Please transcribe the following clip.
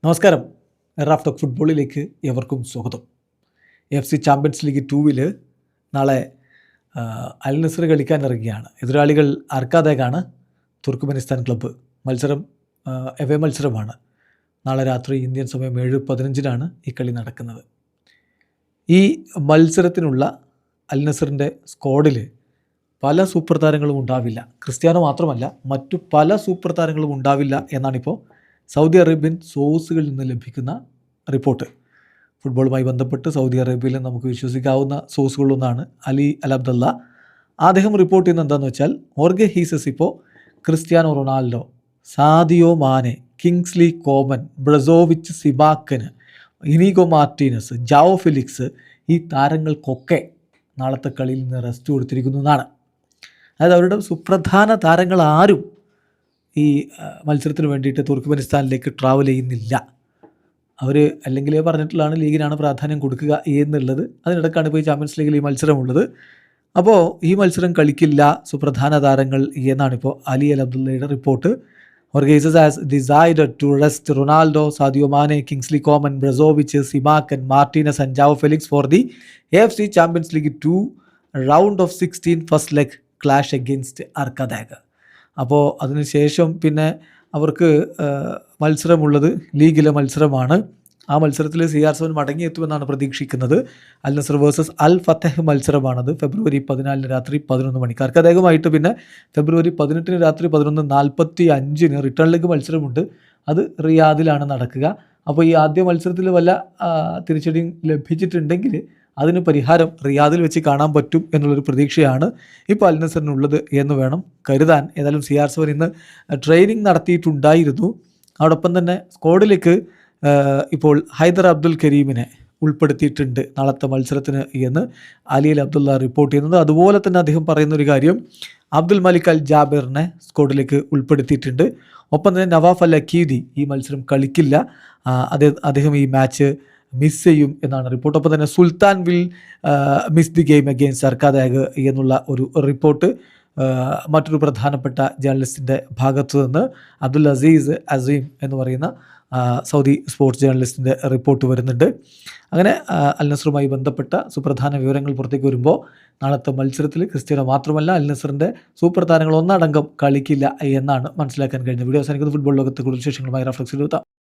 നമസ്കാരം. Raf talk ഫുട്ബോളിലേക്ക് എവർക്കും സ്വാഗതം. FC ചാമ്പ്യൻസ് ലീഗ് 2-ൽ നാളെ അൽ നസർ കളിക്കാനിറങ്ങിയാണ്. എതിരാളികൾ അർക്കാദാണ്, തുർക്ക്മെനിസ്ഥാൻ ക്ലബ്ബ്. മത്സരം എവേ മത്സരമാണ്. നാളെ രാത്രി ഇന്ത്യൻ സമയം 7:15 ഈ കളി നടക്കുന്നത്. ഈ മത്സരത്തിനുള്ള അൽ നസറിൻ്റെ സ്ക്വാഡിൽ പല സൂപ്പർ താരങ്ങളും ഉണ്ടാവില്ല. ക്രിസ്ത്യാനോ മാത്രമല്ല, മറ്റു പല സൂപ്പർ താരങ്ങളും ഉണ്ടാവില്ല എന്നാണിപ്പോൾ സൗദി അറേബ്യൻ സോഴ്സുകളിൽ നിന്ന് ലഭിക്കുന്ന റിപ്പോർട്ട്. ഫുട്ബോളുമായി ബന്ധപ്പെട്ട് സൗദി അറേബ്യയിൽ നമുക്ക് വിശ്വസിക്കാവുന്ന സോഴ്സുകളൊന്നാണ് അലി അൽ അബ്ദല്ല. അദ്ദേഹം റിപ്പോർട്ട് ചെയ്യുന്നത് എന്താണെന്ന് വെച്ചാൽ, ഹോർഗെ ഹീസസ് ഇപ്പോൾ Cristiano Ronaldo, Sadio Mane, Kingsley Coman, Brozovic സിബാക്കന്, ഇനീഗോ മാർട്ടീനസ്, ജാവോ ഫെലിക്സ്, ഈ താരങ്ങൾക്കൊക്കെ നാളത്തെ കളിയിൽ നിന്ന് റെസ്റ്റ് കൊടുത്തിരിക്കുന്നതാണ്. അതായത് അവരുടെ സുപ്രധാന താരങ്ങൾ ആരും ഈ മത്സരത്തിന് വേണ്ടിയിട്ട് തുർക്ക്മെനിസ്ഥാനിലേക്ക് ട്രാവൽ ചെയ്യുന്നില്ല. അവർ അല്ലെങ്കിലേ പറഞ്ഞിട്ടുള്ളതാണ് ലീഗിനാണ് പ്രാധാന്യം കൊടുക്കുക എന്നുള്ളത്. അതിനിടക്കാണ് ഇപ്പോൾ ഈ ചാമ്പ്യൻസ് ലീഗിൽ ഈ മത്സരമുള്ളത്. അപ്പോൾ ഈ മത്സരം കളിക്കില്ല സുപ്രധാന താരങ്ങൾ എന്നാണിപ്പോൾ അലി അൽ അബ്ദുള്ളയുടെ റിപ്പോർട്ട്. ഓർഗൈസസ് has decided to rest Ronaldo, Sadio Mane, Kingsley Coman, Brozovic, സിബാക്കൻ, Martinez and Joao Felix for the AFC Champions League 2 round of 16 first leg clash against Arkadag. അപ്പോൾ അതിനുശേഷം പിന്നെ അവർക്ക് മത്സരമുള്ളത് ലീഗിലെ മത്സരമാണ്. ആ മത്സരത്തിൽ CR7 മടങ്ങിയെത്തുമെന്നാണ് പ്രതീക്ഷിക്കുന്നത്. അൽ നസർ വേഴ്സസ് അൽ ഫത്തഹ് മത്സരമാണത്. ഫെബ്രുവരി 14 രാത്രി 11 മണിക്ക്. അർക്കാദാഗുമായിട്ട് പിന്നെ ഫെബ്രുവരി 18 രാത്രി 11:45 റിട്ടേൺ ലെഗ് മത്സരമുണ്ട്. അത് റിയാദിലാണ് നടക്കുക. അപ്പോൾ ഈ ആദ്യ മത്സരത്തിൽ വല്ല തിരിച്ചടിയും ലഭിച്ചിട്ടുണ്ടെങ്കിൽ അതിന് പരിഹാരം റിയാദിൽ വെച്ച് കാണാൻ പറ്റും എന്നുള്ളൊരു പ്രതീക്ഷയാണ് ഇപ്പോൾ അൽ നസറിനുള്ളത് എന്ന് വേണം കരുതാൻ. ഏതായാലും CR7 ഇന്ന് ട്രെയിനിങ് നടത്തിയിട്ടുണ്ടായിരുന്നു. അതോടൊപ്പം തന്നെ സ്ക്വാഡിലേക്ക് ഇപ്പോൾ ഹൈദർ അബ്ദുൽ കരീമിനെ ഉൾപ്പെടുത്തിയിട്ടുണ്ട് നാളത്തെ മത്സരത്തിന് എന്ന് അലി അൽ അബ്ദുള്ള റിപ്പോർട്ട് ചെയ്യുന്നത്. അതുപോലെ തന്നെ അദ്ദേഹം പറയുന്നൊരു കാര്യം, അബ്ദുൽ മലിക് അൽ ജാബിറിനെ സ്ക്വാഡിലേക്ക് ഉൾപ്പെടുത്തിയിട്ടുണ്ട്. ഒപ്പം തന്നെ നവാഫ് അൽ അക്കീദി ഈ മത്സരം കളിക്കില്ല. അദ്ദേഹം ഈ മാച്ച് മിസ് ചെയ്യും എന്നാണ് റിപ്പോർട്ട്. ഒപ്പം തന്നെ Sultan will miss the game against Arkadag എന്നുള്ള ഒരു റിപ്പോർട്ട് മറ്റൊരു പ്രധാനപ്പെട്ട ജേർണലിസ്റ്റിൻ്റെ ഭാഗത്തു നിന്ന് അബ്ദുൽ അസീസ് അസീം എന്ന് പറയുന്ന സൗദി സ്പോർട്സ് ജേർണലിസ്റ്റിൻ്റെ റിപ്പോർട്ട് വരുന്നുണ്ട്. അങ്ങനെ അൽ നസറുമായി ബന്ധപ്പെട്ട സുപ്രധാന വിവരങ്ങൾ പുറത്തേക്ക് വരുമ്പോൾ നാളത്തെ മത്സരത്തിൽ ക്രിസ്ത്യാനോ മാത്രമല്ല അൽ നസറിൻ്റെ സൂപ്പർ താരങ്ങൾ ഒന്നടങ്കം കളിക്കില്ല എന്നാണ് മനസ്സിലാക്കാൻ കഴിഞ്ഞത്. വീഡിയോ അവസാനിക്കുന്ന ഫുട്ബോൾ ലോകത്തെ കൂടുതൽ വിശേഷങ്ങളുമായി റഫ്ലക്സിൽ എത്താം.